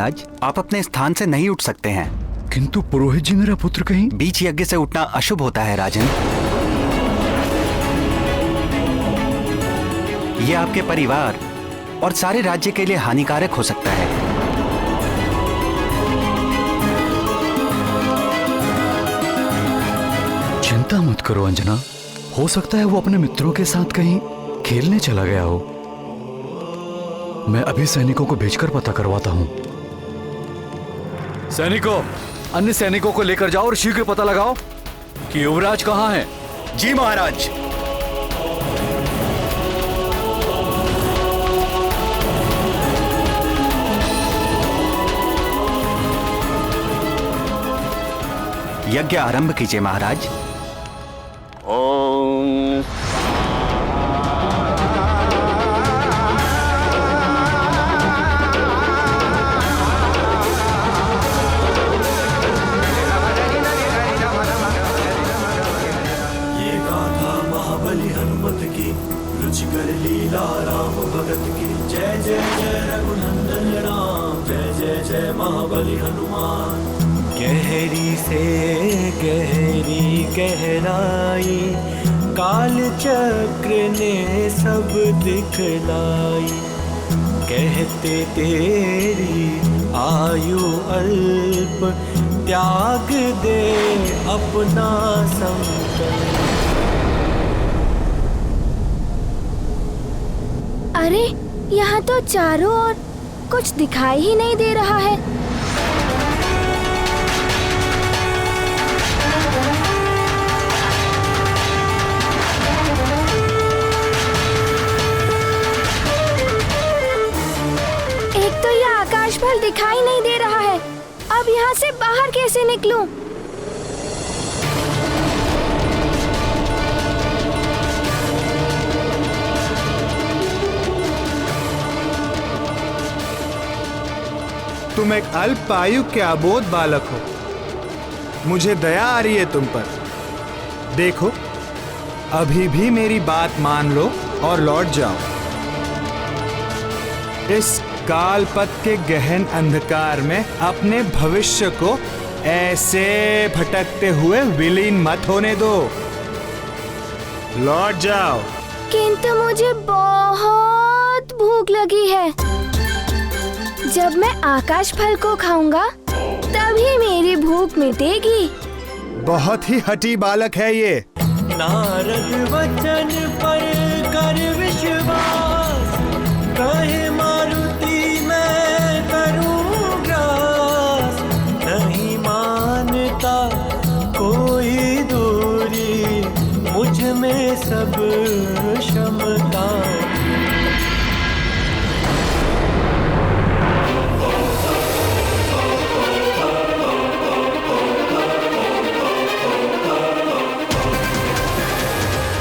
महाराज, आप अपने स्थान से नहीं उठ सकते हैं। किंतु पुरोहित जी, मेरा पुत्र कहीं। बीच यज्ञ से उठना अशुभ होता है राजन। ये आपके परिवार और सारे राज्य के लिए हानिकारक हो सकता है। चिंता मत करो अंजना, हो सकता है वो अपने मित्रों के साथ कहीं खेलने चला गया हो। मैं अभी सैनिकों को भेजकर पता करवाता हूं। सैनिकों, अन्य सैनिकों को लेकर जाओ और शीघ्र पता लगाओ कि युवराज कहां है। जी महाराज। यज्ञ आरंभ कीजिए महाराज। ओम ये गाथा महाबली हनुमत की, रुचिकर लीला राम भगत की। जय जय जय रघुनंदन राम, जय जय जय महाबली हनुमान। गहरी से गहरी गहराई, काल चक्र ने सब दिखलाई। कहते तेरी आयु अल्प, त्याग दे अपना संकल्प। अरे, यहाँ तो चारों ओर कुछ दिखाई ही नहीं दे रहा है। एक तो यह आकाश फल दिखाई नहीं दे रहा है। अब यहाँ से बाहर कैसे निकलूं? तुम एक अल्प आयु के अबोध बालक हो। मुझे दया आ रही है तुम पर। देखो, अभी भी मेरी बात मान लो और लौट जाओ। इस कालपथ के गहन अंधकार में अपने भविष्य को ऐसे भटकते हुए विलीन मत होने दो। लौट जाओ। किंतु मुझे बहुत भूख लगी है। जब मैं आकाश फल को खाऊंगा तभी मेरी भूख मिटेगी। बहुत ही हठी बालक है ये। नारद वचन पर कर विश्वास, कहे मारुति मैं करूं ग्रास। नहीं मानता कोई दूरी, मुझ में सब क्षमता।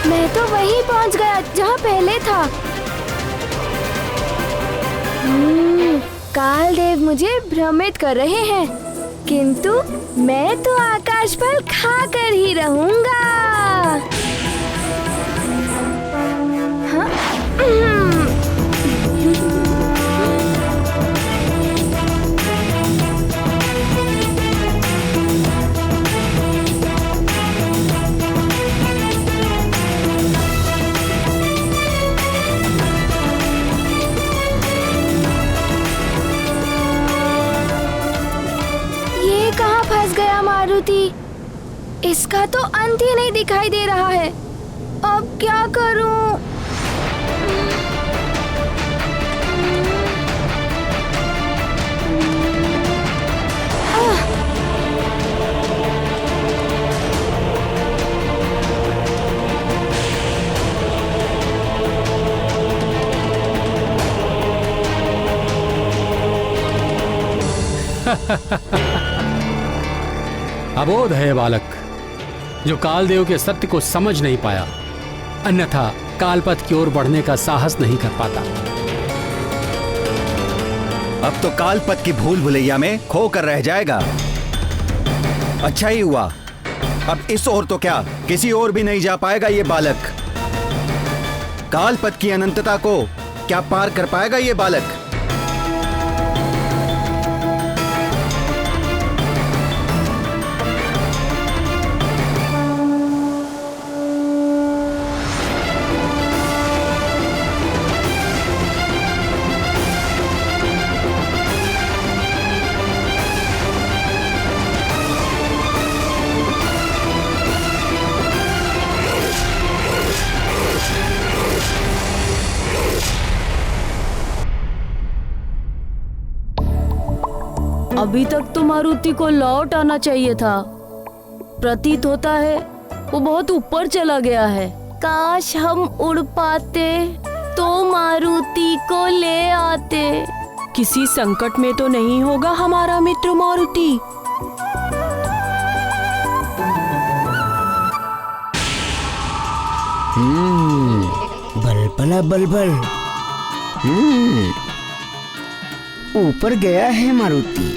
मैं तो वहीं पहुंच गया जहां पहले था। कालदेव मुझे भ्रमित कर रहे हैं, किंतु मैं तो आकाश फल खाकर ही रहूंगा। हाँ? फंस गया मारुति। इसका तो अंत ही नहीं दिखाई दे रहा है। अब क्या करूं? अबोध है बालक, जो कालदेव के सत्य को समझ नहीं पाया, अन्यथा कालपथ की ओर बढ़ने का साहस नहीं कर पाता। अब तो कालपथ की भूल भुलैया में खो कर रह जाएगा। अच्छा ही हुआ, अब इस ओर तो क्या किसी और भी नहीं जा पाएगा ये बालक। कालपथ की अनंतता को क्या पार कर पाएगा ये बालक। अभी तक तो मारुति को लौट आना चाहिए था। प्रतीत होता है वो बहुत ऊपर चला गया है। काश हम उड़ पाते तो मारुति को ले आते। किसी संकट में तो नहीं होगा हमारा मित्र मारुति। बलबला बलबल। ऊपर गया है मारुति।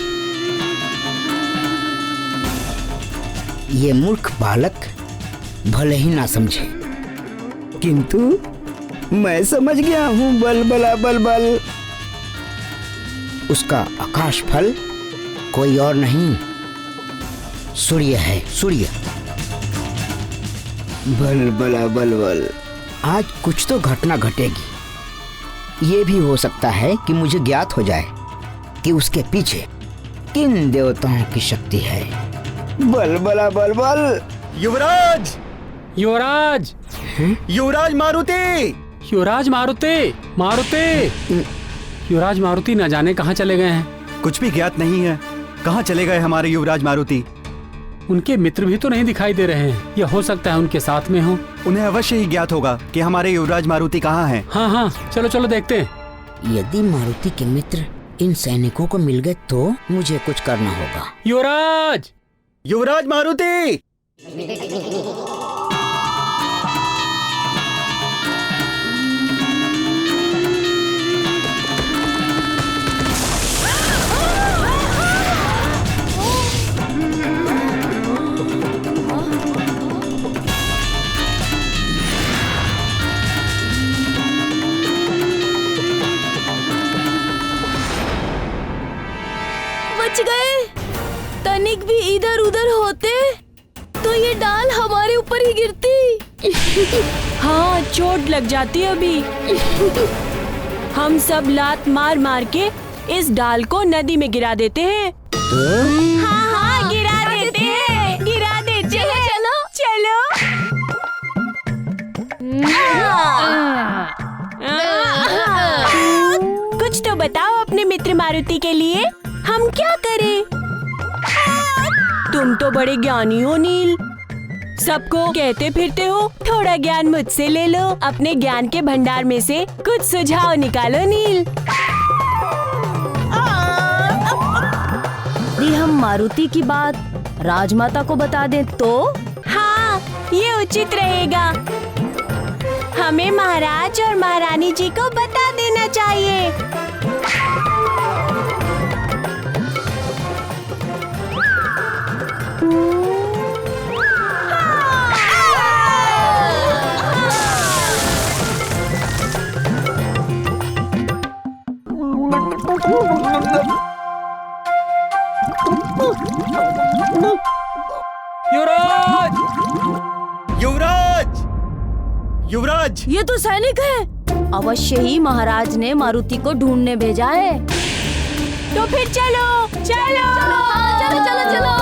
ये मूर्ख बालक भले ही ना समझे, किंतु मैं समझ गया हूँ। बलबला बलबल, उसका आकाश फल कोई और नहीं, सूर्य है, सूर्य। बलबला बलबल, आज कुछ तो घटना घटेगी। ये भी हो सकता है कि मुझे ज्ञात हो जाए कि उसके पीछे किन देवताओं की शक्ति है। बलबला बलबल। युवराज, युवराज, युवराज मारुति, युवराज मारुति, मारुति, युवराज मारुति न जाने कहाँ चले गए हैं। कुछ भी ज्ञात नहीं है। कहाँ चले गए हमारे युवराज मारुति? उनके मित्र भी तो नहीं दिखाई दे रहे हैं। यह हो सकता है उनके साथ में हो। उन्हें अवश्य ही ज्ञात होगा कि हमारे युवराज मारुति कहाँ हैं। हाँ हाँ, चलो चलो देखते हैं। यदि मारुति के मित्र इन सैनिकों को मिल गए तो मुझे कुछ करना होगा। युवराज, युवराज मारुति। बच गए। तनिक भी इधर उधर होते तो ये डाल हमारे ऊपर ही गिरती। हाँ, चोट लग जाती अभी। हम सब लात मार मार के इस डाल को नदी में गिरा देते हैं। हाँ हाँ, गिरा देते हैं, गिरा देते हैं। चलो चलो। कुछ तो बताओ अपने मित्र मारुति के लिए, हम क्या करें? तुम तो बड़े ज्ञानी हो नील, सबको कहते फिरते हो। थोड़ा ज्ञान मुझसे ले लो। अपने ज्ञान के भंडार में से कुछ सुझाव निकालो नील। यदि हम मारुति की बात राजमाता को बता दें तो? हाँ, ये उचित रहेगा। हमें महाराज और महारानी जी को बता देना चाहिए। युवराज, युवराज, युवराज। ये तो सैनिक है। अवश्य ही महाराज ने मारुति को ढूंढने भेजा है। तो फिर चलो चलो चलो चलो चलो।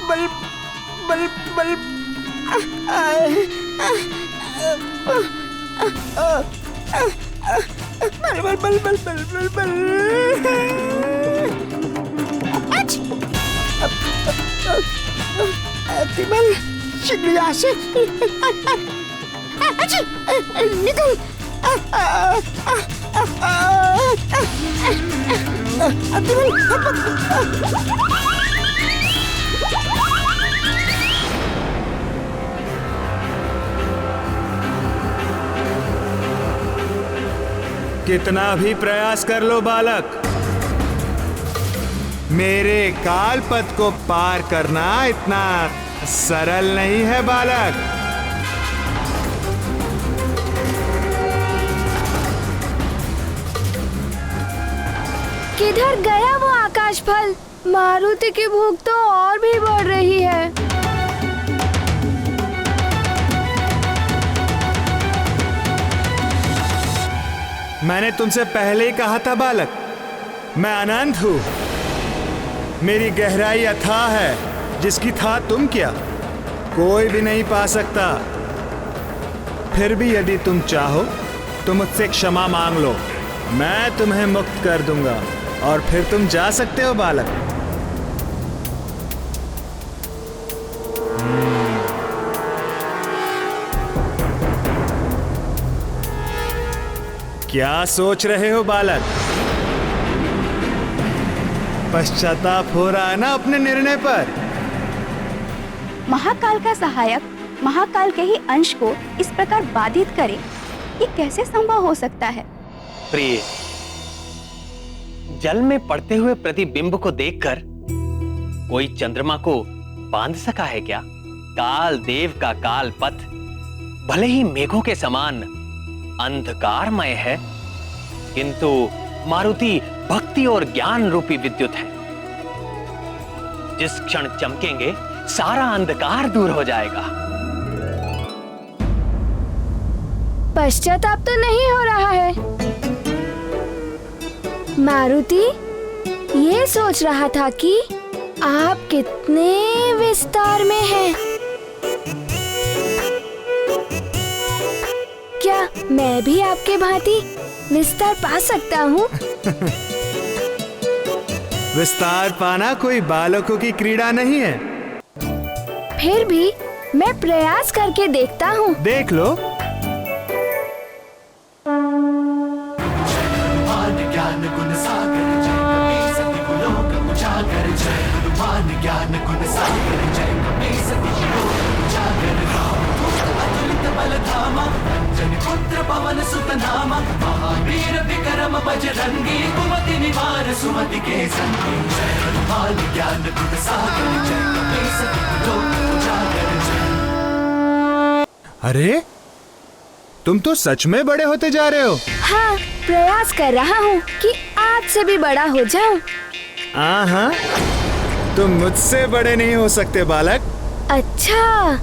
बल बल बल। बल बल बल बल बल बल। तिमल, शीघ्र यहाँ से निकल। कितना भी प्रयास कर लो बालक, मेरे कालपथ को पार करना इतना सरल नहीं है बालक। किधर गया वो आकाश फल? मारुति की भूख तो और भी बढ़ रही है। मैंने तुमसे पहले ही कहा था बालक, मैं अनंत हूं। मेरी गहराई अथाह है, जिसकी था तुम क्या। कोई भी नहीं पा सकता। फिर भी यदि तुम चाहो तो मुझसे क्षमा मांग लो, मैं तुम्हें मुक्त कर दूंगा और फिर तुम जा सकते हो बालक। क्या सोच रहे हो बालक? पश्चाताप हो रहा है ना अपने निर्णय पर? महाकाल का सहायक महाकाल के ही अंश को इस प्रकार बाधित करे, ये कैसे संभव हो सकता है? प्रिय, जल में पड़ते हुए प्रतिबिंब को देखकर कोई चंद्रमा को बांध सका है क्या? काल देव का काल पथ भले ही मेघों के समान अंधकारमय है, किंतु मारुति भक्ति और ज्ञान रूपी विद्युत है। जिस क्षण चमकेंगे सारा अंधकार दूर हो जाएगा। पश्चाताप तो नहीं हो रहा है। मारुति ये सोच रहा था कि आप कितने विस्तार में हैं। क्या मैं भी आपके भांति विस्तार पा सकता हूँ? विस्तार पाना कोई बालकों की क्रीड़ा नहीं है। फिर भी मैं प्रयास करके देखता हूँ। देख लो। अरे तुम तो सच में बड़े होते जा रहे हो। हाँ, प्रयास कर रहा हूँ कि आपसे भी बड़ा हो जाऊं। हाँ, तुम मुझसे बड़े नहीं हो सकते बालक। अच्छा।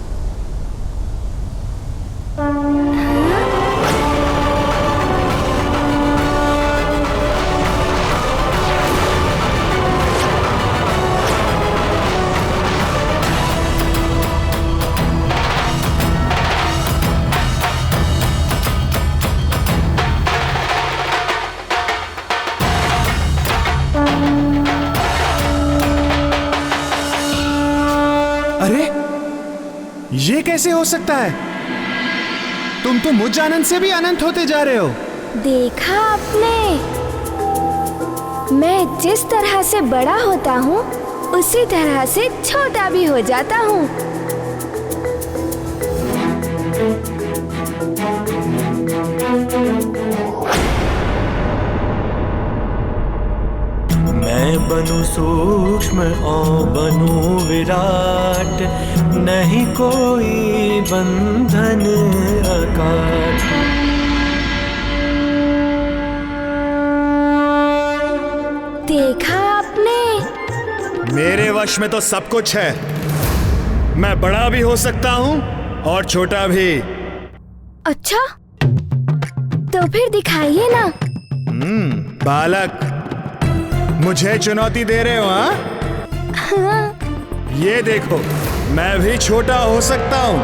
अरे ये कैसे हो सकता है? तुम तो मुझ अनंत से भी अनंत होते जा रहे हो। देखा आपने? मैं जिस तरह से बड़ा होता हूँ उसी तरह से छोटा भी हो जाता हूँ। मैं बनूं सूक्ष्म और बनूं विराट, नहीं कोई बंधन अकाट। देखा आपने? मेरे वश में तो सब कुछ है। मैं बड़ा भी हो सकता हूँ और छोटा भी। अच्छा, तो फिर दिखाइए ना। बालक, मुझे चुनौती दे रहे हो? हाँ। ये देखो, मैं भी छोटा हो सकता हूँ।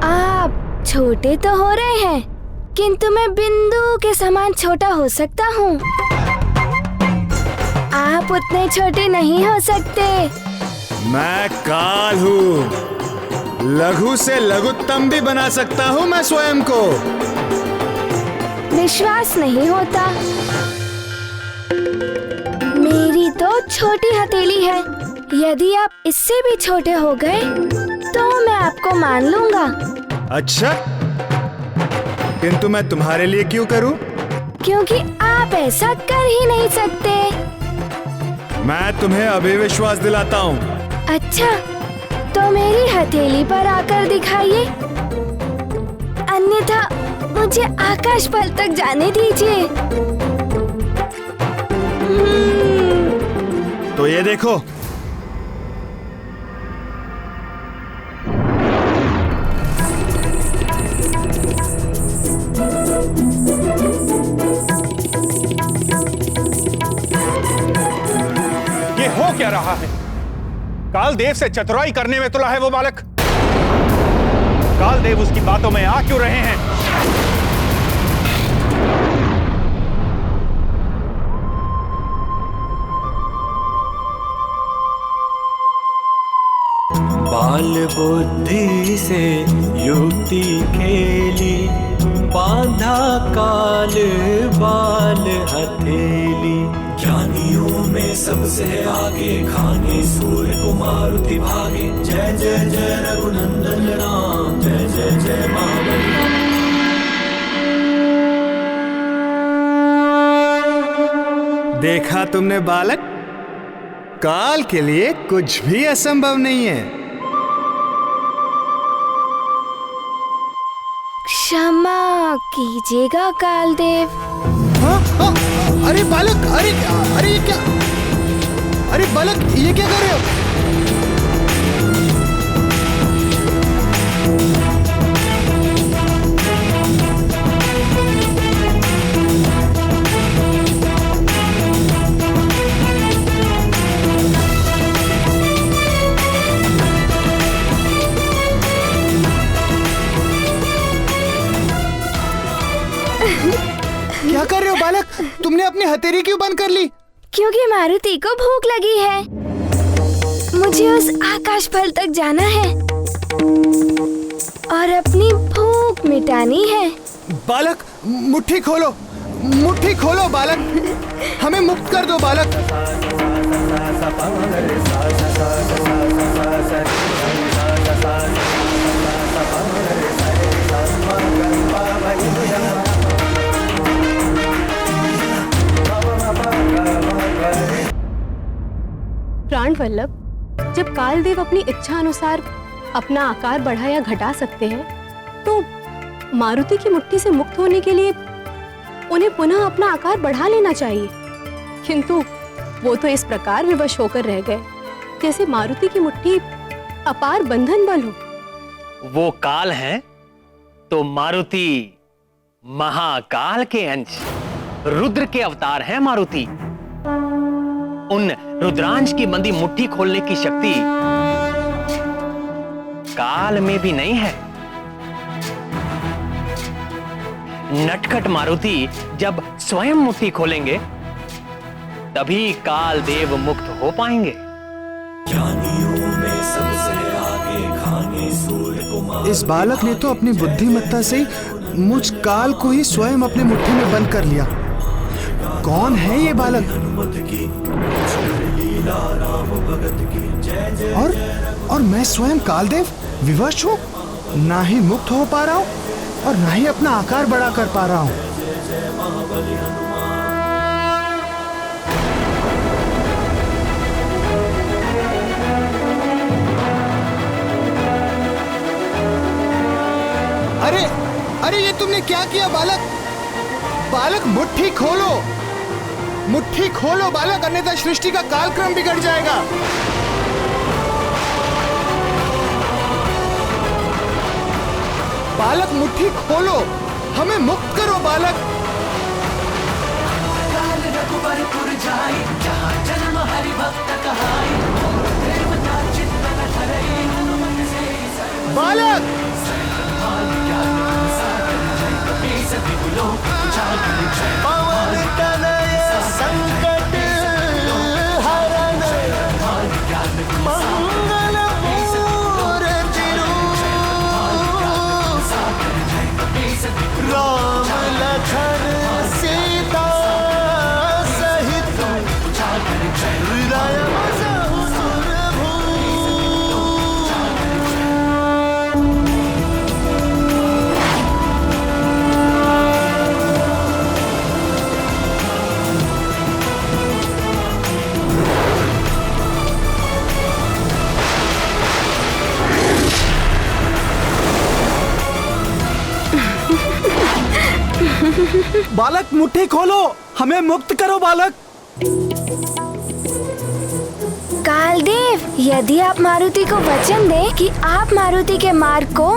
आप छोटे तो हो रहे हैं, किंतु मैं बिंदु के समान छोटा हो सकता हूँ। आप उतने छोटे नहीं हो सकते। मैं काल हूँ। लघु से लघुत्तम भी बना सकता हूँ मैं स्वयं को। विश्वास नहीं होता। मेरी तो छोटी हथेली है। यदि आप इससे भी छोटे हो गए तो मैं आपको मान लूंगा। अच्छा, किंतु मैं तुम्हारे लिए क्यों करूं? क्योंकि आप ऐसा कर ही नहीं सकते। मैं तुम्हें अभी विश्वास दिलाता हूँ। अच्छा, तो मेरी हथेली पर आकर दिखाइए, अन्यथा मुझे आकाश पल तक जाने दीजिए। तो ये देखो। काल देव से चतुराई करने में तुला है वो बालक। काल देव उसकी बातों में आ क्यों रहे हैं? बाल बुद्धि से युक्ति खेली, बांधा काल बाल हथेली। ज्ञानियों में सबसे आगे, खाने सूर्य को मारुति भागे। जय जय जय रघुनंदन राम, जय जय जय महाबली। देखा तुमने बालक, काल के लिए कुछ भी असंभव नहीं है। क्षमा कीजिएगा कालदेव। हाँ, अरे बालक, अरे ये क्या? अरे बालक, ये क्या कर रहे हो? क्या कर रहे हो बालक? तुमने अपनी हथेली क्यों बंद कर ली? क्योंकि मारुति को भूख लगी है। मुझे उस आकाश फल तक जाना है और अपनी भूख मिटानी है। बालक, मुट्ठी खोलो, मुट्ठी खोलो बालक, हमें मुक्त कर दो बालक। प्राण वल्लभ, जब कालदेव अपनी इच्छा अनुसार अपना आकार बढ़ा या घटा सकते हैं, तो मारुति की मुट्ठी से मुक्त होने के लिए उन्हें पुनः अपना आकार बढ़ा लेना चाहिए। किंतु वो तो इस प्रकार विवश होकर रह गए जैसे मारुति की मुट्ठी अपार बंधन बल हो। वो काल हैं तो मारुति महाकाल के अंश, रुद्र के अवतार हैं मारुति। उन रुद्रांश की बंदी मुट्ठी खोलने की शक्ति काल में भी नहीं है। नटखट मारुति जब स्वयं मुट्ठी खोलेंगे तभी काल देव मुक्त हो पाएंगे। इस बालक ने तो अपनी बुद्धिमत्ता से मुझ काल को ही स्वयं अपनी मुट्ठी में बंद कर लिया। कौन है ये बालक? और मैं स्वयं कालदेव विवश हूँ, ना ही मुक्त हो पा रहा हूँ और ना ही अपना आकार बड़ा कर पा रहा हूँ। अरे ये तुमने क्या किया बालक? बालक, मुट्ठी खोलो, मुट्ठी खोलो बालक, अन्यथा सृष्टि का कालक्रम बिगड़ जाएगा। बालक, मुट्ठी खोलो, हमें मुक्त करो बालक। बालक, पवन तनय संकट हरण, मंगल मूर्ति रूप, राम लखन सीता सहित हृदय बालक, मुट्ठी खोलो, हमें मुक्त करो बालक। कालदेव, यदि आप मारुति को वचन दें कि आप मारुति के मार्ग को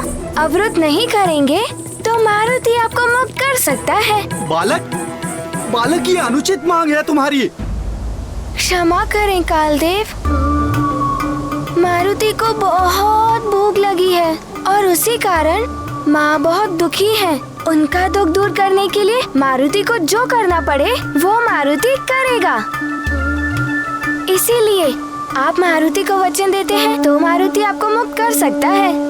अवरुद्ध नहीं करेंगे, तो मारुति आपको मुक्त कर सकता है। बालक ये अनुचित मांग है तुम्हारी। क्षमा करें कालदेव, मारुति को बहुत भूख लगी है और उसी कारण माँ बहुत दुखी है। उनका दुख दूर करने के लिए मारुति को जो करना पड़े वो मारुति करेगा। इसीलिए आप मारुति को वचन देते हैं तो मारुति आपको मुक्त कर सकता है।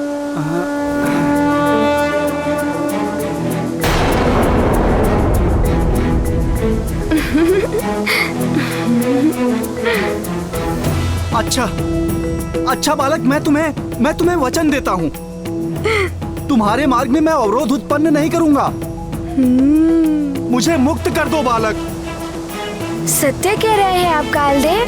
अच्छा बालक, मैं तुम्हें वचन देता हूँ। तुम्हारे मार्ग में मैं अवरोध उत्पन्न नहीं करूँगा। मुझे मुक्त कर दो बालक। सत्य कह रहे हैं आप कालदेव?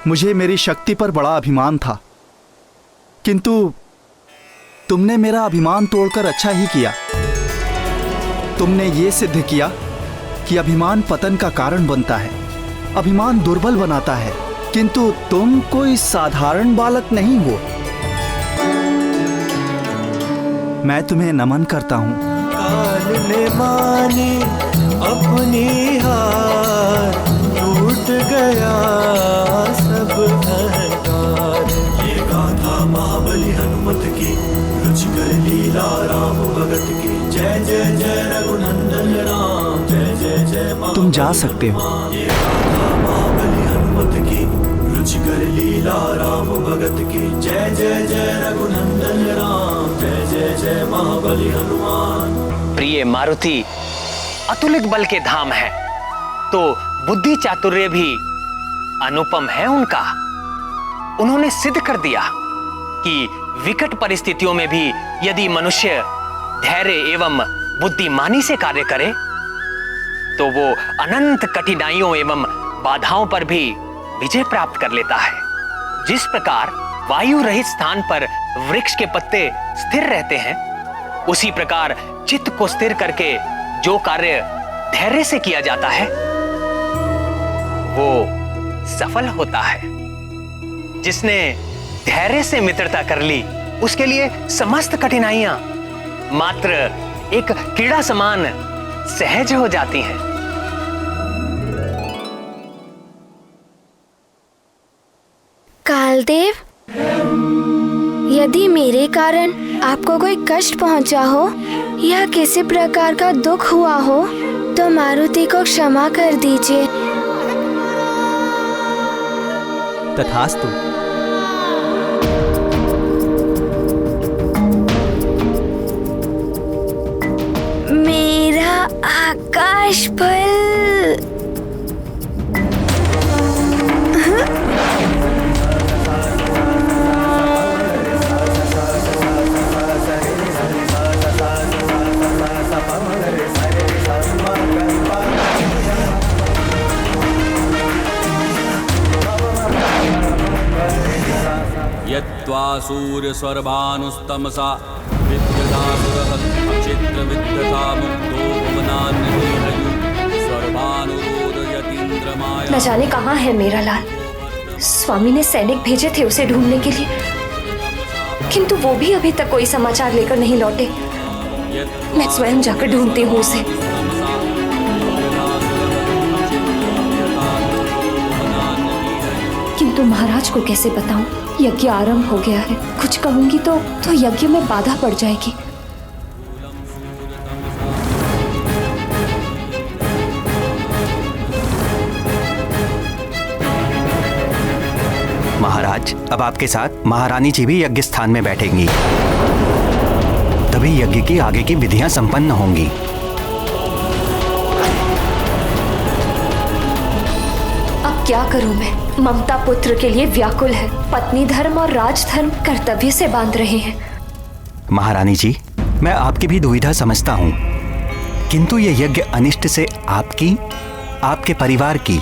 मुझे मेरी शक्ति पर बड़ा अभिमान था, किंतु तुमने मेरा अभिमान तोड़कर अच्छा ही किया। तुमने ये सिद्ध किया कि अभिमान पतन का कारण बनता है, अभिमान दुर्बल बनाता है, किंतु तुम कोई साधारण बालक नहीं हो। मैं तुम्हें नमन करता हूँ। काल ने मानी अपनी हार, टूट गया सब अहंकार। ये गाथा महाबली हनुमत की, रुचिकर लीला राम भगत की। जय जय जय रघुनंदन राम, जय जय जय। तुम जा सकते हो। ये गाथा महाबली हनुमत की, रुचिकर लीला राम भगत की। जय जय जय रघुनंदन राम, जय जय जय महाबली हनुमान। प्रिय मारुति अतुलित बल के धाम है, तो बुद्धि चातुर्य भी अनुपम है उनका। उन्होंने सिद्ध कर दिया कि विकट परिस्थितियों में भी यदि मनुष्य धैर्य एवं बुद्धिमानी से कार्य करे तो वो अनंत कठिनाइयों एवं बाधाओं पर भी विजय प्राप्त कर लेता है। जिस प्रकार वायु रहित स्थान पर वृक्ष के पत्ते स्थिर रहते हैं, उसी प्रकार चित्त को स्थिर करके जो कार्य धैर्य से किया जाता है वो सफल होता है। जिसने धैर्य से मित्रता कर ली, उसके लिए समस्त कठिनाइयां मात्र एक कीड़ा समान सहज हो जाती हैं। कालदेव, यदि मेरे कारण आपको कोई कष्ट पहुंचा हो या किसी प्रकार का दुख हुआ हो तो मारुति को क्षमा कर दीजिए। तथास्तु। मेरा आकाश फल। यत्वा सूर्यस्वर्भानुस्तमसा विद्यतासुरः क्षेत्रविद्यता मुक्तो भुवनान्यदेहयु सर्वानुरोदयतीन्द्रमाया। न जाने कहाँ है मेरा लाल। स्वामी ने सैनिक भेजे थे उसे ढूंढने के लिए, किंतु वो भी अभी तक कोई समाचार लेकर नहीं लौटे। मैं स्वयं जाकर ढूंढती हूँ उसे। किंतु महाराज को कैसे बताऊं? यज्ञ आरंभ हो गया है। कुछ कहूंगी तो यज्ञ में बाधा पड़ जाएगी। महाराज, अब आपके साथ महारानी जी भी यज्ञ स्थान में बैठेंगी। तभी तभी यज्ञ की आगे की विधियां संपन्न होंगी। अब क्या करूं मैं? ममता पुत्र के लिए व्याकुल है। पत्नी धर्म और राजधर्म कर्तव्य से बांध रहे हैं। महारानी जी, मैं आपकी भी दुविधा समझता हूँ, किंतु ये यज्ञ अनिष्ट से आपकी, आपके परिवार की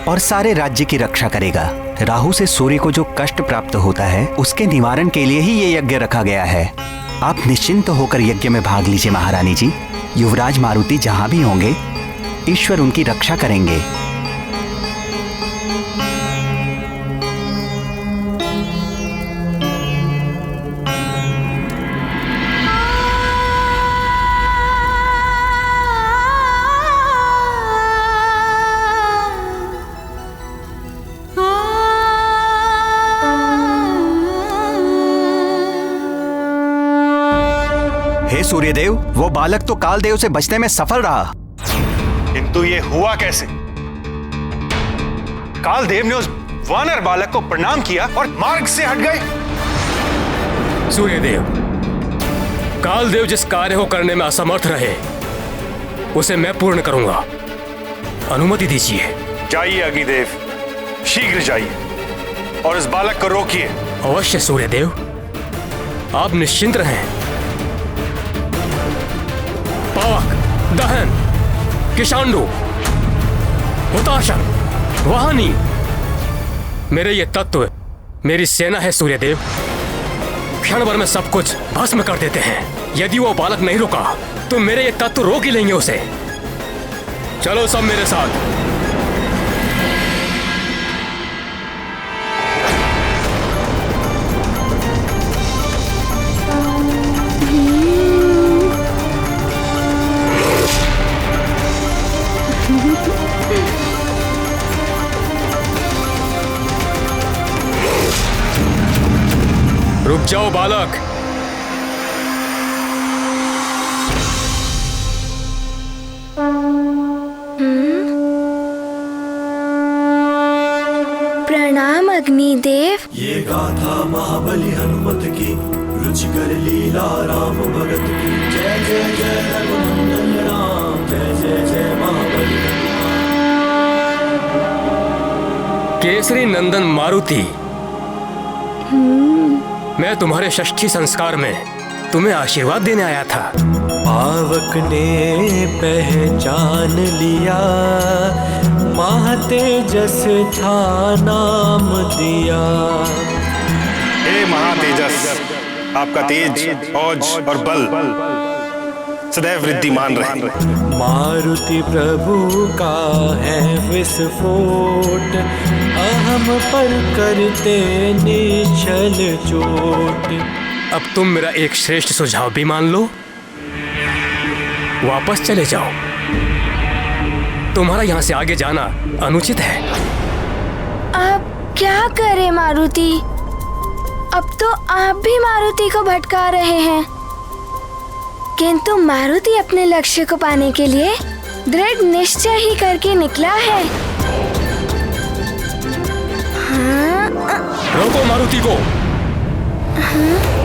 और सारे राज्य की रक्षा करेगा। राहु से सूर्य को जो कष्ट प्राप्त होता है उसके निवारण के लिए ही ये यज्ञ रखा गया है। आप निश्चिंत होकर यज्ञ में भाग लीजिए महारानी जी। युवराज मारुति जहाँ भी होंगे, ईश्वर उनकी रक्षा करेंगे। हे सूर्यदेव, वो बालक तो कालदेव से बचने में सफल रहा, किंतु ये हुआ कैसे? कालदेव ने उस वानर बालक को प्रणाम किया और मार्ग से हट गए। सूर्यदेव, कालदेव जिस कार्य को करने में असमर्थ रहे उसे मैं पूर्ण करूंगा। अनुमति दीजिए। जाइए अग्निदेव, शीघ्र जाइए और इस बालक को रोकिए। अवश्य सूर्यदेव, आप निश्चिंत रहें। पावक, दहन, किशांडु, हुताशन, वाहनी, मेरे ये तत्व मेरी सेना है सूर्यदेव। क्षण भर में सब कुछ भस्म कर देते हैं। यदि वो बालक नहीं रुका तो मेरे ये तत्व रोक ही लेंगे उसे। चलो सब मेरे साथ। रुक जाओ बालक। प्रणाम अग्निदेव। ये गाथा महाबली हनुमत की, रुचिकर लीला राम भगत की। जय जय जय रघुनंदन राम, जय जय जय महाबली हनुमान। केसरी नंदन मारुति, मैं तुम्हारे षष्ठी संस्कार में तुम्हें आशीर्वाद देने आया था। पावक ने पहचान लिया, महातेजस था नाम दिया। हे महातेजस, आपका तेज, औज और बल सदैव वृद्धिमान रहे। मारुति प्रभु का है विस्फोट, अहम पर करते निश्चल चोट। अब तुम मेरा एक श्रेष्ठ सुझाव भी मान लो, वापस चले जाओ। तुम्हारा यहाँ से आगे जाना अनुचित है। अब क्या करें मारुति? अब तो आप भी मारुति को भटका रहे हैं, किंतु मारुति अपने लक्ष्य को पाने के लिए दृढ़ निश्चय ही करके निकला है। हाँ? रोको मारुति को। हाँ?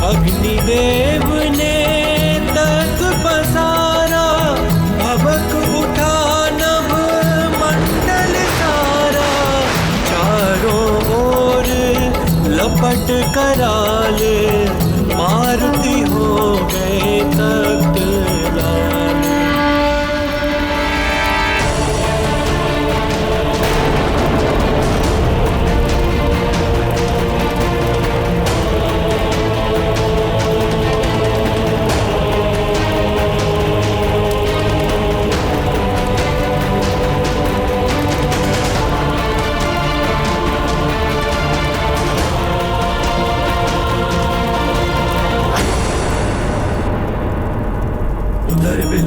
अग्निदेव ने तक पसारा, भभक उठा नभ मंडल सारा। चारों ओर लपट कराले, मारुति हो गए तख्त लाले।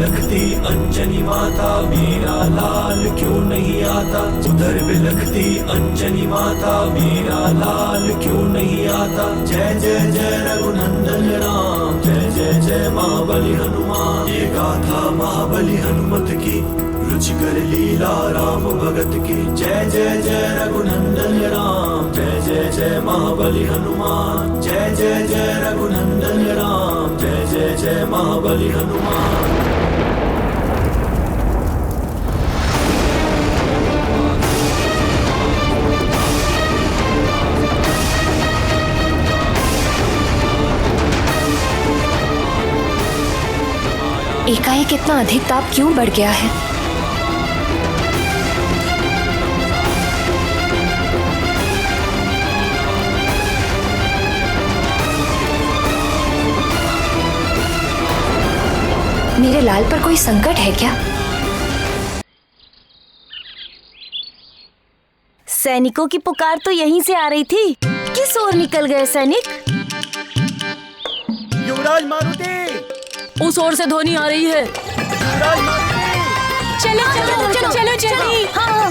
बिलखती अंजनी माता, मेरा लाल क्यों नहीं आता। उधर बिलखती अंजनी माता, मेरा लाल क्यों नहीं आता। जय जय जय रघुनंदन राम, जय जय जय महाबली हनुमान। ये गाथा महाबली हनुमत की, रुचिकर लीला राम भगत की। जय जय जय रघुनंदन राम, जय जय जय महाबली हनुमान। जय जय जय रघुनंदन राम, जय जय जय महाबली हनुमान। एकाएक इतना अधिक ताप क्यों बढ़ गया है? मेरे लाल पर कोई संकट है क्या? सैनिकों की पुकार तो यहीं से आ रही थी। किस ओर निकल गए सैनिक? युवराज मारुति, उस ओर से ध्वनि आ रही है। चलो चलो चलो चलो जल्दी। हाँ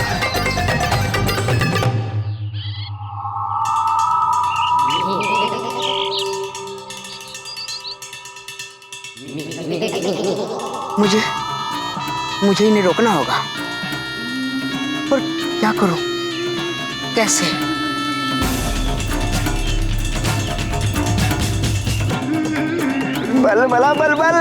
मुझे इन्हें रोकना होगा, पर क्या करूं, कैसे? बल बला बल बल।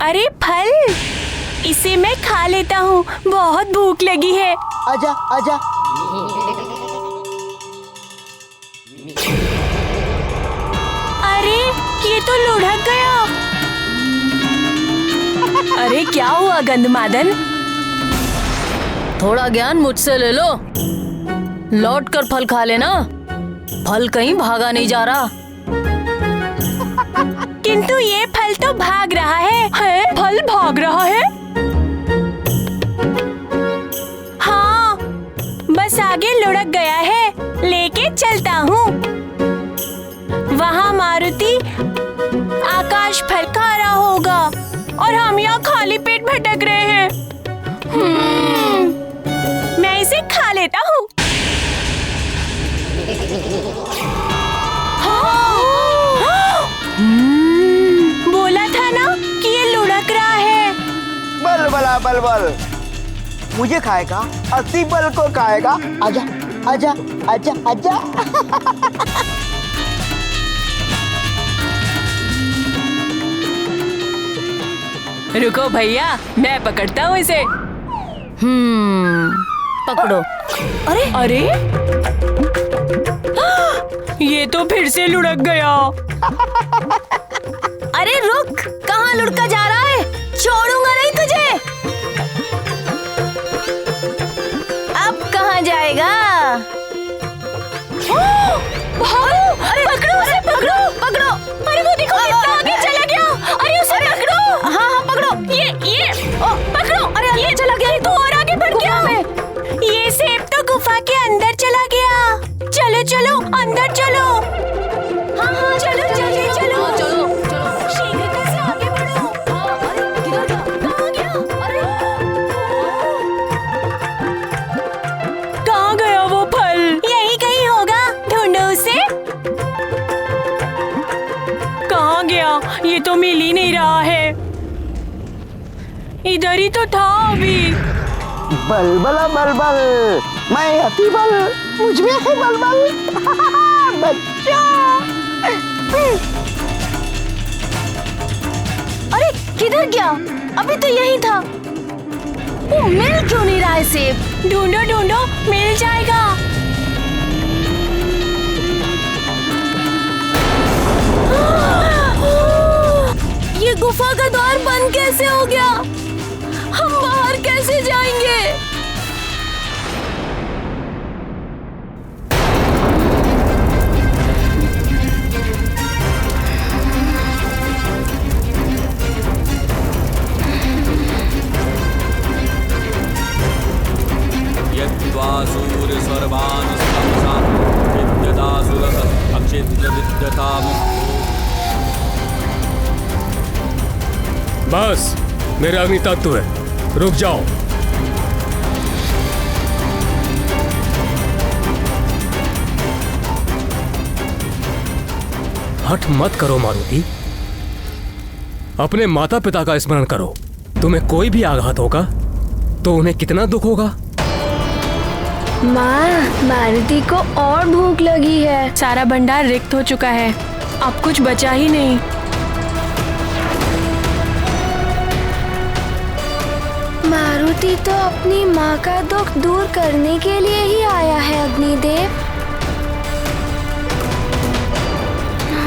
अरे फल, इसे मैं खा लेता हूँ, बहुत भूख लगी है। आजा आजा। अरे ये तो लुढ़क गया। अरे क्या हुआ गंधमादन? थोड़ा ज्ञान मुझसे ले लो, लौट कर फल खा लेना। फल कहीं भागा नहीं जा रहा। किंतु ये फल तो भाग रहा है। फल भाग रहा है? हाँ, बस आगे लुढ़क गया है, लेके चलता हूँ। वहाँ मारुति आकाश फल खा रहा होगा और हम यहाँ खाली पेट भटक रहे हैं। मैं इसे खा लेता हूँ। बोला था ना कि ये लुढ़क रहा है। बल बला बल बल, मुझे खाएगा, अति बल को खाएगा। आजा आजा आजा आजा। रुको भैया, मैं पकड़ता हूँ इसे। पकड़ो। अरे अरे, ये तो फिर से लुढ़क गया। अरे रुक, कहाँ लुढ़का जा रहा है? छोड़ूंगा नहीं तुझे। अब कहाँ जाएगा? भागो! अरे पकड़ो उसे, पकड़ो पकड़ो। अरे वो देखो कितना आगे चला गया। अरे उसे पकड़ो। हाँ हाँ पकड़ो। ये पकड़ो। अरे ये चला गया, तो और आगे बढ़ गया। ये सेब तो गुफा के अंदर चला गया। चलो चलो अंदर चलो। हाँ हाँ चलो जल्दी चलो। चलो चलो शीघ्रता से आगे बढ़ो। अरे किधर गया? कहाँ गया? अरे कहाँ गया वो फल? यही कहीं होगा, ढूंढो उसे। कहाँ गया? ये तो मिल ही नहीं रहा है। इधर ही तो था अभी। बल बला बल बल, मैं अति बल, मुझ में है बल बल। बच्चा। अरे किधर गया? अभी तो यही था। वो मिल क्यों नहीं रहा है सेब? ढूंढो ढूंढो, मिल जाएगा। ये गुफा का द्वार बंद कैसे हो गया? हम बाहर कैसे जाएंगे? बस मेरे अग्नि तत्व है, रुक जाओ। हठ मत करो मारुति, अपने माता पिता का स्मरण करो। तुम्हें कोई भी आघात होगा तो उन्हें कितना दुख होगा। माँ, मारुति को और भूख लगी है। सारा भंडार रिक्त हो चुका है, अब कुछ बचा ही नहीं। मारुति तो अपनी माँ का दुख दूर करने के लिए ही आया है अग्निदेव।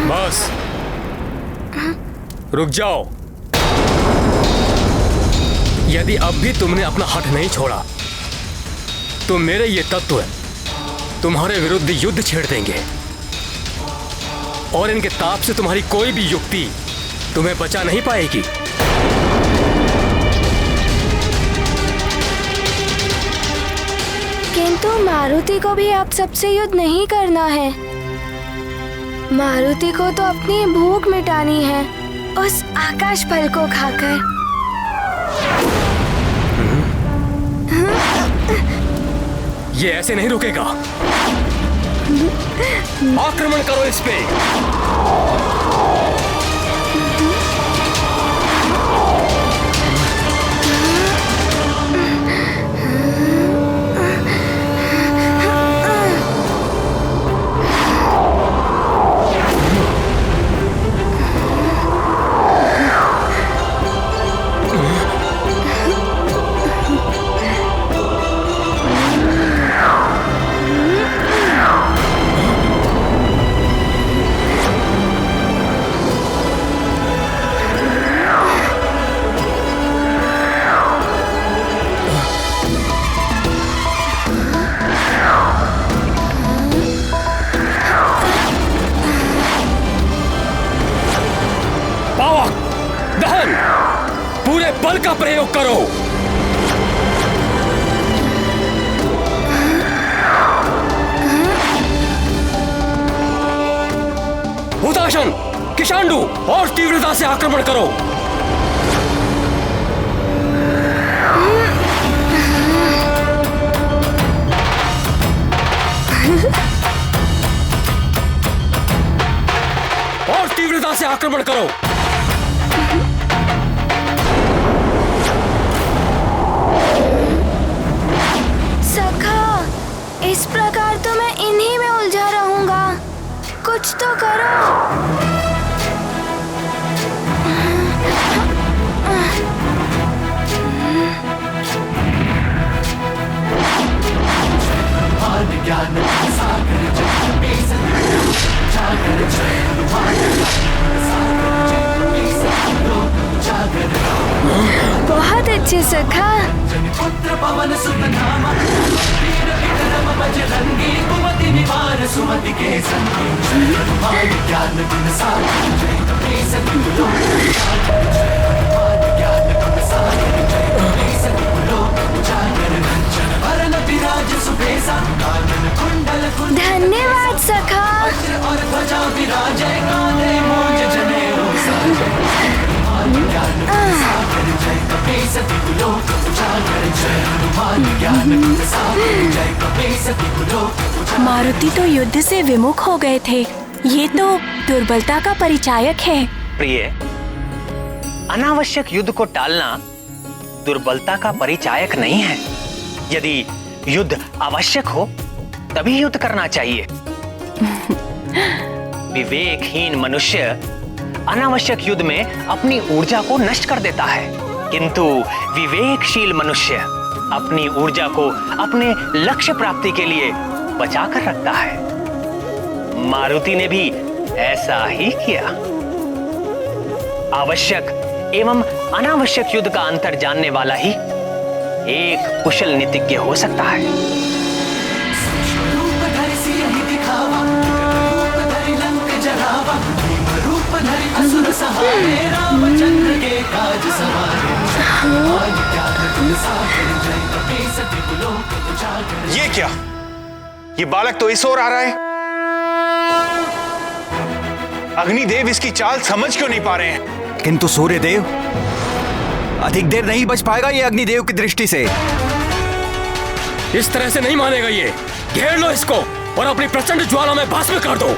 बस रुक जाओ। यदि अब भी तुमने अपना हठ नहीं छोड़ा तो मेरे ये तत्व तुम्हारे विरुद्ध युद्ध छेड़ देंगे और इनके ताप से तुम्हारी कोई भी युक्ति तुम्हें बचा नहीं पाएगी। किंतु मारुति को भी आप सबसे युद्ध नहीं करना है। मारुति को तो अपनी भूख मिटानी है उस आकाश फल को खाकर। ये ऐसे नहीं रुकेगा। आक्रमण करो इस पे। बल का प्रयोग करो। हुताशन, किशांडू और तीव्रता से आक्रमण करो। और तीव्रता से आक्रमण करो। इस प्रकार तो मैं इन्हीं में उलझा रहूंगा, कुछ तो करो। बहुत अच्छे सखा। पुत्र पवन सुत नामा वीर विक्रम बजरंगी कुमति निवार सुमति के संगी हनुमान ज्ञान गुण सागर जय कपीस तिहुलो हनुमान ज्ञान गुण सागर जय कपीस तिहुलो उजागर कंचन वरण विराज सुबेसा कानन कुंडल कुंडल। धन्यवाद सखा। वज्र और ध्वजा विराजय कांधे मूंज जनेऊ साजय हनुमान ज्ञान गुण सागर जय कपीस तिहुलो उजागर जय हनुमान ज्ञान गुण सागर जय कपीस तिहुलो। मारुति तो युद्ध से विमुख हो गए थे, ये तो दुर्बलता का परिचायक है। प्रिय, अनावश्यक युद्ध को टालना दुर्बलता का परिचायक नहीं है। यदि युद्ध आवश्यक हो तभी युद्ध करना चाहिए। विवेकहीन मनुष्य अनावश्यक युद्ध में अपनी ऊर्जा को नष्ट कर देता है, किंतु विवेकशील मनुष्य अपनी ऊर्जा को अपने लक्ष्य प्राप्ति के लिए बचा कर रखता है। मारुति ने भी ऐसा ही किया। आवश्यक एवं अनावश्यक युद्ध का अंतर जानने वाला ही एक कुशल नीतिज्ञ हो सकता है। रूप धरि सियहि दिखावा, रूप धरि लंक जरावा, रूप धरि असुर सहारे, रामचंद्र के काज सवारे। हनुमान ज्ञान गुण सागर जय कपीस तिहुलो उजागर। ये क्या? ये बालक तो इस ओर आ रहा है। अग्निदेव इसकी चाल समझ क्यों नहीं पा रहे हैं? किंतु सूर्यदेव, अधिक देर नहीं बच पाएगा ये अग्निदेव की दृष्टि से। इस तरह से नहीं मानेगा ये। घेर लो इसको और अपनी प्रचंड ज्वाला में भस्म कर दो।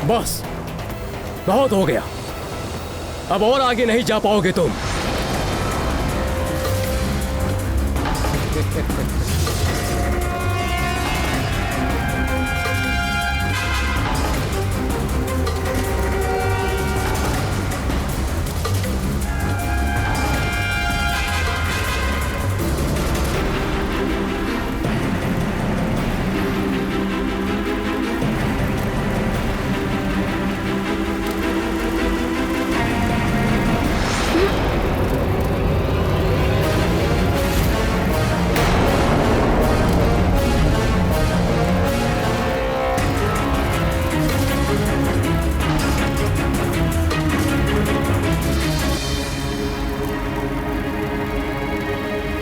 बस बहुत हो गया, अब और आगे नहीं जा पाओगे तुम।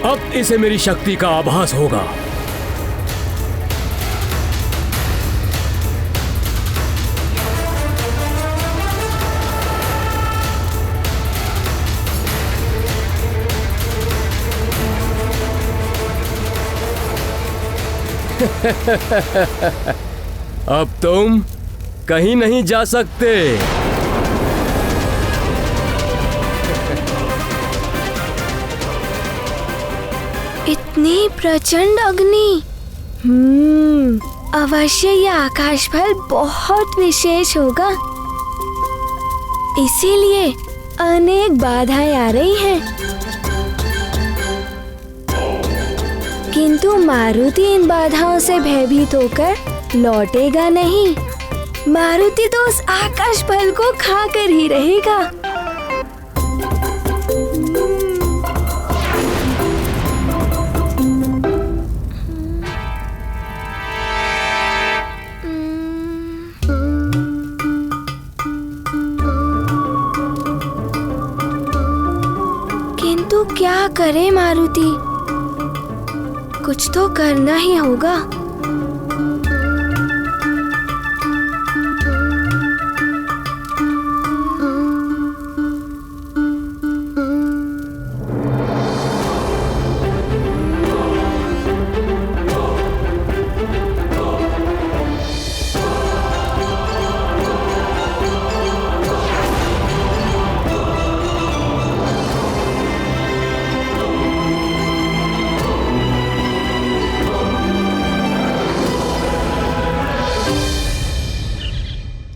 अब इसे मेरी शक्ति का आभास होगा। अब तुम कहीं नहीं जा सकते। इतनी प्रचंड अग्नि। अवश्य यह आकाश फल बहुत विशेष होगा, इसीलिए अनेक बाधाएं आ रही हैं। किंतु मारुति इन बाधाओं से भयभीत होकर लौटेगा नहीं। मारुति तो उस आकाश फल को खाकर ही रहेगा। किंतु क्या करे मारुति, कुछ तो करना ही होगा।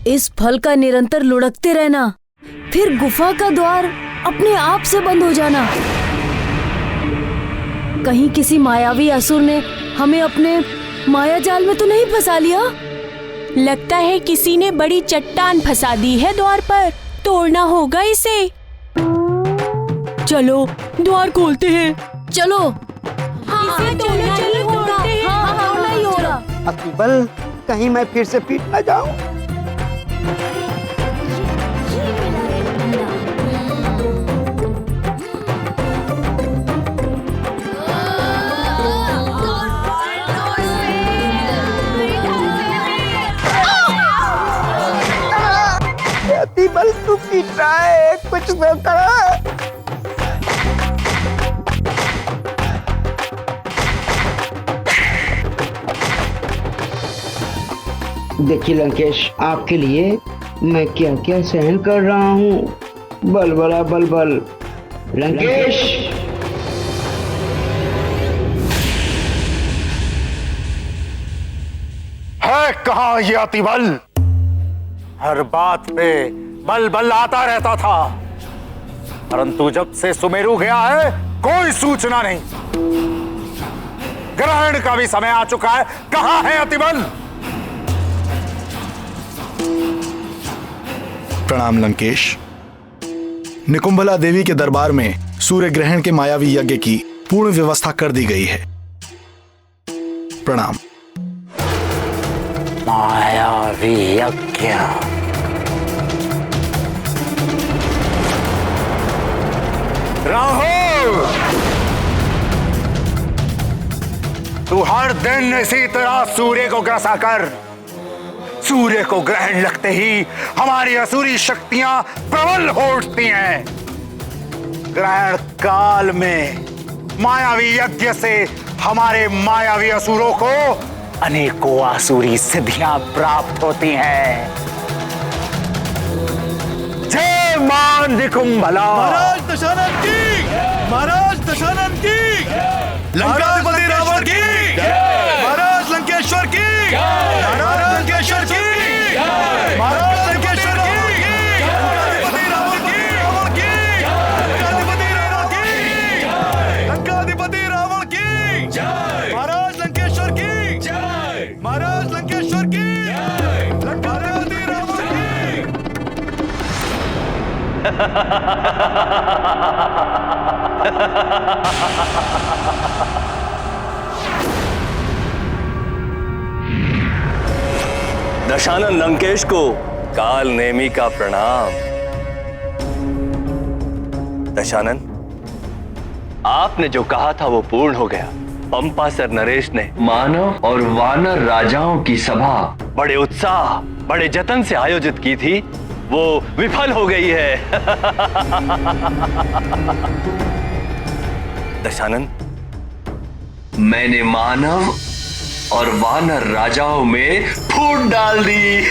इस फल का निरंतर लुढ़कते रहना, फिर गुफा का द्वार अपने आप से बंद हो जाना। कहीं किसी मायावी असुर ने हमें अपने माया जाल में तो नहीं फंसा लिया? लगता है किसी ने बड़ी चट्टान फंसा दी है द्वार पर, तोड़ना होगा इसे। चलो द्वार खोलते हैं। चलो। इसे तोड़ना ही होगा। अकबर, कहीं मैं फिर से पीट न जाऊं। बल तू पीट रहा है, कुछ तो करो। देखिए लंकेश, आपके लिए मैं क्या क्या सहन कर रहा हूँ। बलबला बलबल। लंकेश, है कहाँ ये अतिबल? हर बात पे बल बल आता रहता था, परंतु जब से सुमेरु गया है कोई सूचना नहीं। ग्रहण का भी समय आ चुका है, कहाँ है अतिबल? प्रणाम लंकेश। निकुंभला देवी के दरबार में सूर्य ग्रहण के मायावी यज्ञ की पूर्ण व्यवस्था कर दी गई है। प्रणाम। मायावी यज्ञ? राहुल, तू हर दिन इसी तरह सूर्य को ग्रसा कर। सूर्य को ग्रहण लगते ही हमारी असुरी शक्तियां प्रबल हो उठती हैं। ग्रहण काल में मायावी यज्ञ से हमारे मायावी असुरों को अनेकों आसुरी सिद्धियां प्राप्त होती हैं। जय मां निकुंभला। महाराज दशानन की, महाराज दशानन की, लंकाधिपति रावण की, महाराज लंकेश्वर की, महाराज लंकेश्वर की, महाराज लंकेश्वर की, लंकाधिपति रावण की, लंकाधिपति रावण की, लंकाधिपति रावण की, महाराज लंकेश्वर की, महाराज लंकेश्वर की, लंकाधिपति रावण की। दशानन लंकेश को काल नेमी का प्रणाम। दशानन, आपने जो कहा था वो पूर्ण हो गया। पंपासर नरेश ने मानव और वानर राजाओं की सभा बड़े उत्साह, बड़े जतन से आयोजित की थी, वो विफल हो गई है। दशानन, मैंने मानव और वानर राजाओं में फूट डाल दी।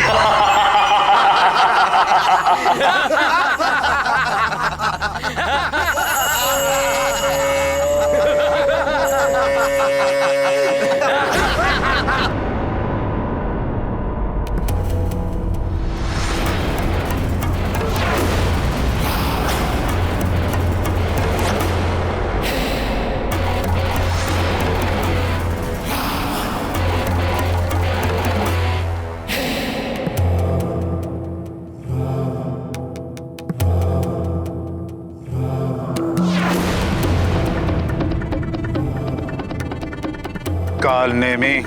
काल नेमी,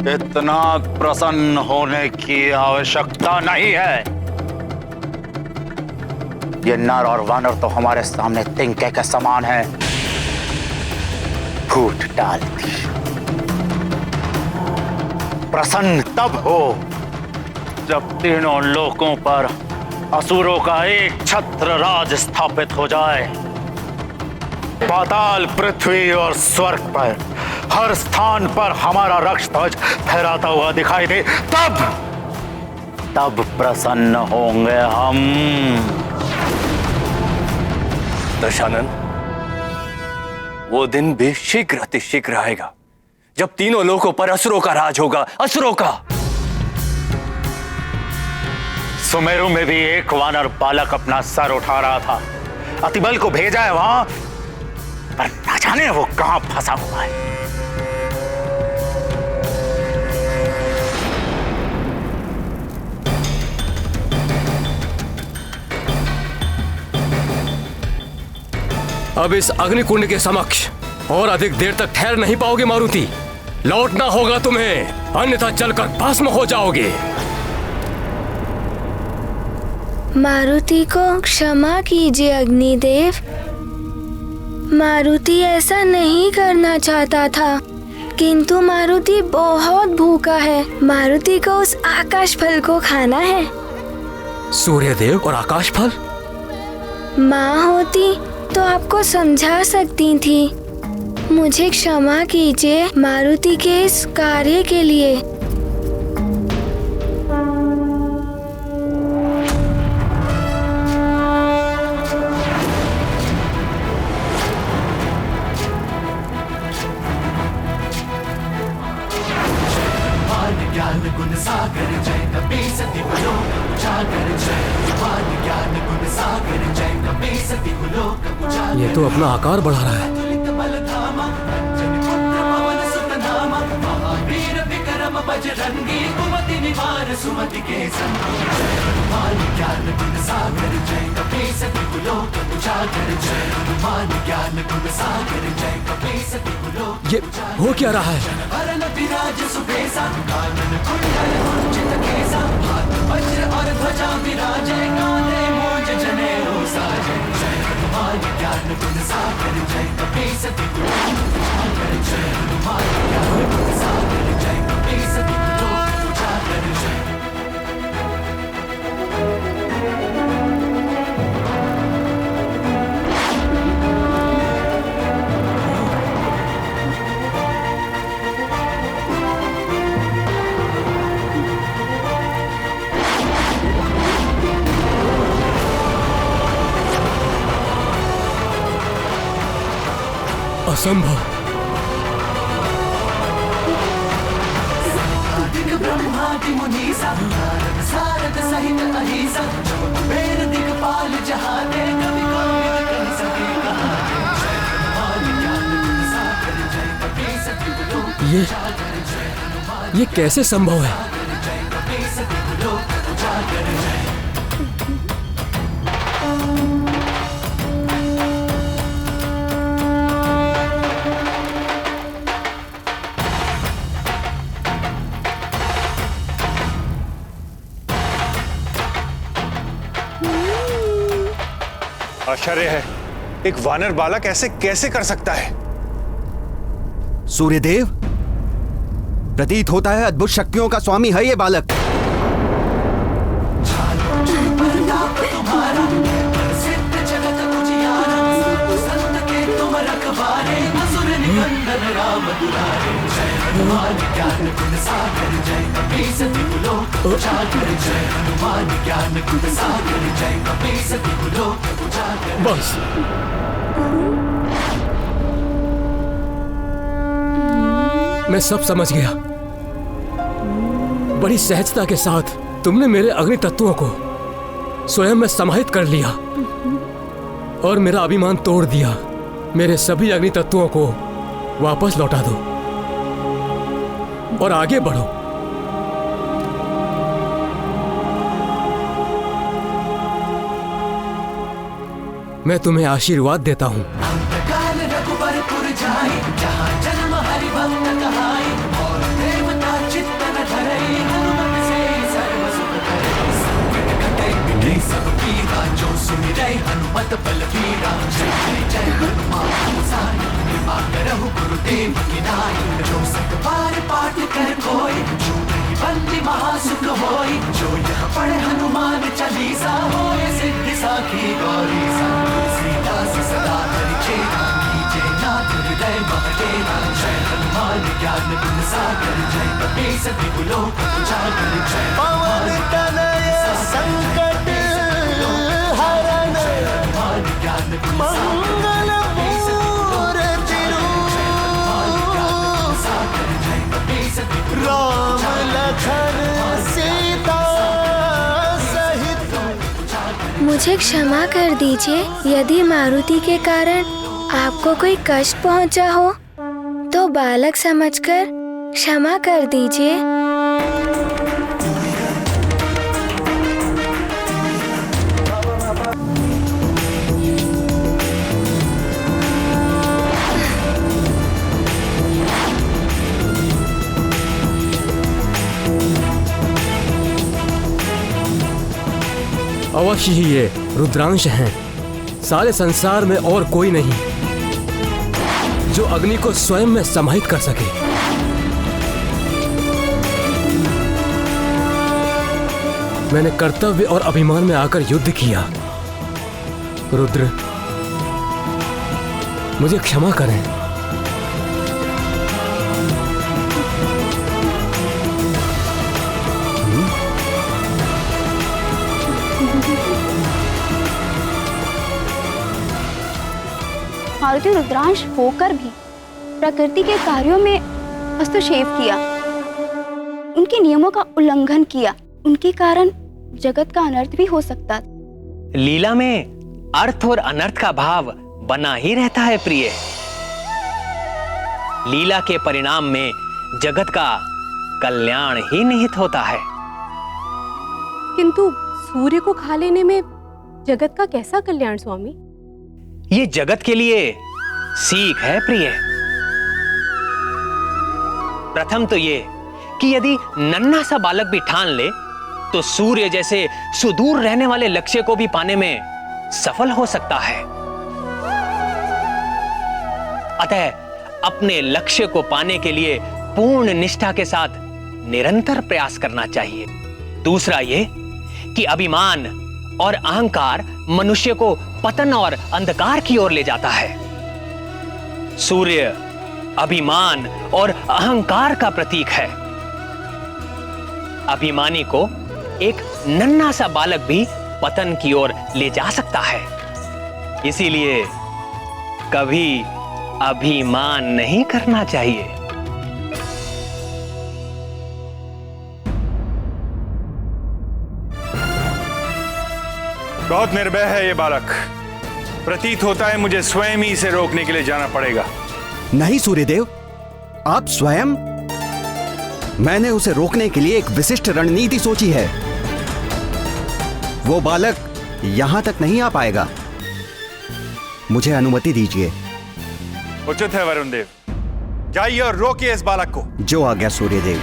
इतना प्रसन्न होने की आवश्यकता नहीं है। ये नर और वानर तो हमारे सामने तिनके के समान है। फूट डाल दी। प्रसन्न तब हो जब तीनों लोकों पर असुरों का एक छत्र राज स्थापित हो जाए। पाताल, पृथ्वी और स्वर्ग पर हर स्थान पर हमारा रक्त ध्वज फहराता हुआ दिखाई दे, तब प्रसन्न होंगे हम। दशानन, वो दिन भी शीघ्र अतिशीघ्र आएगा जब तीनों लोकों पर असुरों का राज होगा। असुरों का। सुमेरु में भी एक वानर बालक अपना सर उठा रहा था। अतिबल को भेजा है वहां, पर न जाने वो कहां फंसा हुआ है। अब इस अग्निकुंड के समक्ष और अधिक देर तक ठहर नहीं पाओगे मारुति। लौटना होगा तुम्हें, अन्यथा जलकर भस्म हो जाओगे। मारुति को क्षमा कीजिए अग्निदेव। मारुति ऐसा नहीं करना चाहता था, किंतु मारुति बहुत भूखा है। मारुति को उस आकाश फल को खाना है। सूर्यदेव और आकाश फल? माँ होती तो आपको समझा सकती थी। मुझे क्षमा कीजिए मारुति के इस कार्य के लिए। ये तो अपना आकार बढ़ा रहा है। बजरंगी कुमति निवार सुमति के संग हनुमान ज्ञान गुण सागर जय कपीसति कुलोक उजागर जय हनुमान ज्ञान गुण सागर जय कपीसति कुलोक। ये हो क्या रहा है? हरण विराज सुबेसा कानन कुंडल कुंचित केसा हाथ वज्र और ध्वजा विराजे कांधे मोज जनेऊ साजे जय हनुमान ज्ञान गुण सागर जय कपीसति कुलोक उजागर जय हनुमान ज्ञान गुण सागर जय कपीसति कुलोक उजागर जय। असंभव। ब्रह्मादि मुनीसा नारद सारद सहित अहिसा कुबेर दिक्पाल जहाते कवि कोविद कह सके कहानी जय हनुमान ज्ञान गुण सागर जय कपीसति कुलोक उजागर जय हनुमान ये कैसे संभव है? जय कपीसति कुलोक उजागर जय। आश्चर्य है, एक वानर बालक ऐसे कैसे कर सकता है? सूर्यदेव, प्रतीत होता है अद्भुत शक्तियों का स्वामी है ये बालक। तुम्हारा प्रसिद्ध जगत उजियारा संत के तुम रखवारे असुर निकंदन राम दुलारे जय हनुमान ज्ञान गुण सागर जय कपीसति कुलोक उजागर जय हनुमान ज्ञान गुण सागर जय कपीसति कुलोक उजागर। बस मैं सब समझ गया। बड़ी सहजता के साथ तुमने मेरे अग्नि तत्वों को स्वयं में समाहित कर लिया और मेरा अभिमान तोड़ दिया। मेरे सभी अग्नि तत्वों को वापस लौटा दो और आगे बढ़ो। मैं तुम्हें आशीर्वाद देता हूं। काल रघुबरपुर जाई जहाँ जन्म हरि भक्त कहाई और देवता चित्त न धरई हनुमत से सर्व सुख करई संकट कटे मिटे सब पीरा जो सुमिरै हनुमत बल बीरा जय जय जय हनुमान गोसाई कृपा करहु गुरुदेव की नाई जो सत बार पाठ कर कोई जो नहीं बंदी महासुख होई जो यह पढ़े हनुमान चालीसा होए सिद्धि साखी गौरी सा सदा हरिचेरा कीजे नाथ हृदय महडेरा जय हनुमान ज्ञान गुण सागर जय कपीसति कुलोक उजागर जय पवन तनय संकट हरण हनुमान ज्ञान गुण मंगल मूर्ति राम लखन सीता सहित। मुझे क्षमा कर दीजिए यदि मारुति के कारण आपको कोई कष्ट पहुंचा हो तो बालक समझकर क्षमा कर दीजिए। अवश्य ही ये रुद्रांश हैं। सारे संसार में और कोई नहीं जो अग्नि को स्वयं में समाहित कर सके। मैंने कर्तव्य और अभिमान में आकर युद्ध किया। रुद्र, मुझे क्षमा करें। मारुति रुद्रांश होकर भी प्रकृति के कार्यों में हस्तक्षेप किया, उनके नियमों का उल्लंघन किया। उनके कारण जगत का अनर्थ भी हो सकता। लीला में अर्थ और अनर्थ का भाव बना ही रहता है प्रिय। लीला के परिणाम में जगत का कल्याण ही निहित होता है। किंतु सूर्य को खा लेने में जगत का कैसा कल्याण स्वामी? ये जगत के लिए सीख है प्रिय। प्रथम तो ये कि यदि नन्हा सा बालक भी ठान ले तो सूर्य जैसे सुदूर रहने वाले लक्ष्य को भी पाने में सफल हो सकता है। अतः अपने लक्ष्य को पाने के लिए पूर्ण निष्ठा के साथ निरंतर प्रयास करना चाहिए। दूसरा ये कि अभिमान और अहंकार मनुष्य को पतन और अंधकार की ओर ले जाता है। सूर्य अभिमान और अहंकार का प्रतीक है। अभिमानी को एक नन्हा सा बालक भी पतन की ओर ले जा सकता है। इसीलिए कभी अभिमान नहीं करना चाहिए। बहुत निर्भय है ये बालक। प्रतीत होता है मुझे स्वयं ही इसे रोकने के लिए जाना पड़ेगा। नहीं सूर्यदेव, आप स्वयं? मैंने उसे रोकने के लिए एक विशिष्ट रणनीति सोची है। वो बालक यहां तक नहीं आ पाएगा। मुझे अनुमति दीजिए। उचित है वरुण देव, जाइए और रोकिए इस बालक को। जो आज्ञा सूर्यदेव।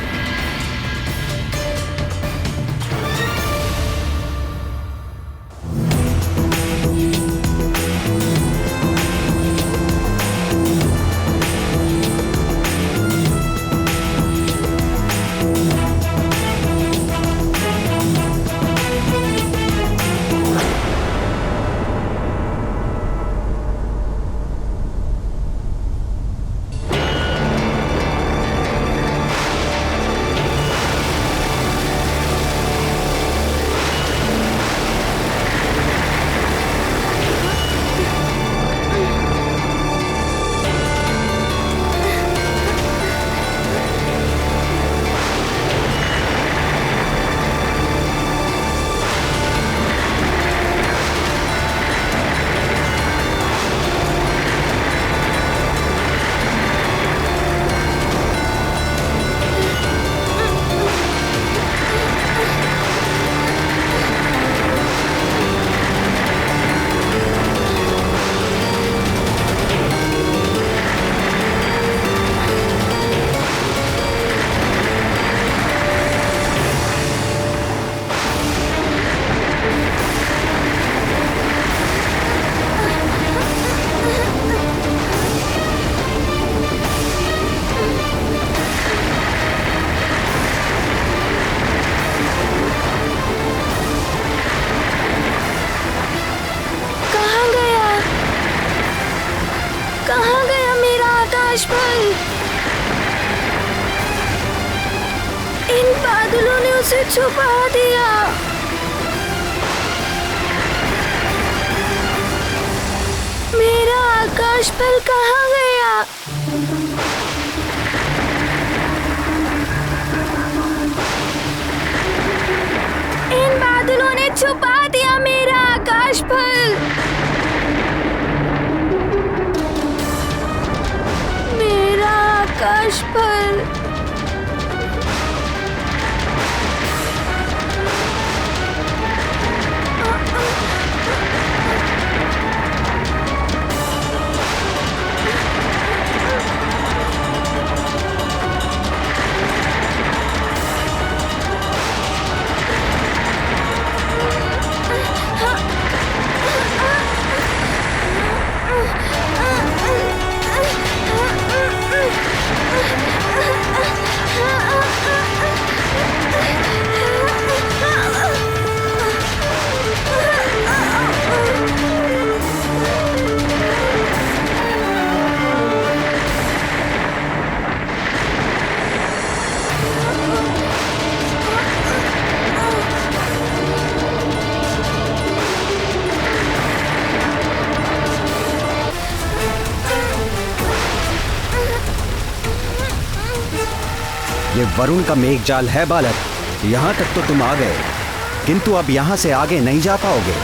इन बादलों ने उसे छुपा दिया। मेरा आकाश पल कहाँ गया? इन बादलों ने छुपा दिया मेरा आकाश पल। मेरा आकाश पल। ये वरुण का मेघजाल है बालक। यहाँ तक तो तुम आ गए, किंतु अब यहाँ से आगे नहीं जा पाओगे।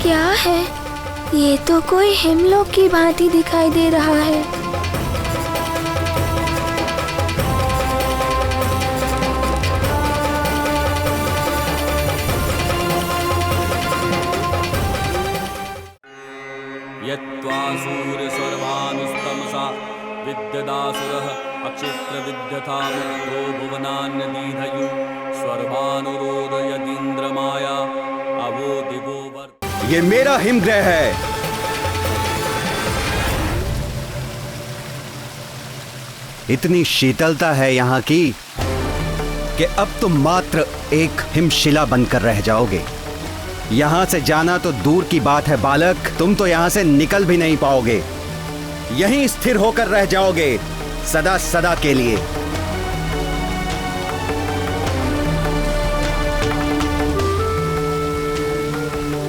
क्या है? ये तो कोई हिमलोक की भांति दिखाई दे रहा है। यत्त्वा सूर्यस्वर्भानुस्तमसा विद्यदासुरः अक्षित्र विद्यथा मुक्तो भुवनान्यदीधयु स्वर्भानुरोदयतीन्द्रमाया अवो दिवो वर्त। ये मेरा हिमग्रह है। इतनी शीतलता है यहाँ की कि अब तुम मात्र एक हिमशिला बनकर रह जाओगे। यहाँ से जाना तो दूर की बात है बालक, तुम तो यहाँ से निकल भी नहीं पाओगे। यहीं स्थिर होकर रह जाओगे सदा सदा के लिए।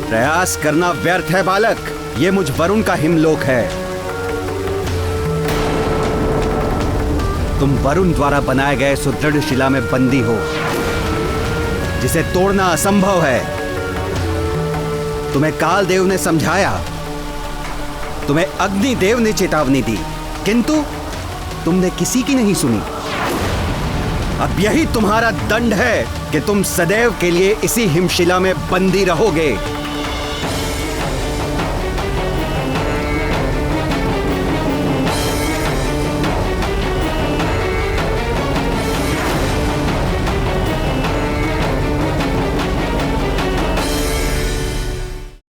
प्रयास करना व्यर्थ है बालक, ये मुझ वरुण का हिमलोक है। तुम वरुण द्वारा बनाए गए सुदृढ़ शिला में बंदी हो, जिसे तोड़ना असंभव है। तुम्हें कालदेव ने समझाया, तुम्हें अग्निदेव ने चेतावनी दी, किंतु तुमने किसी की नहीं सुनी। अब यही तुम्हारा दंड है कि तुम सदैव के लिए इसी हिमशिला में बंदी रहोगे।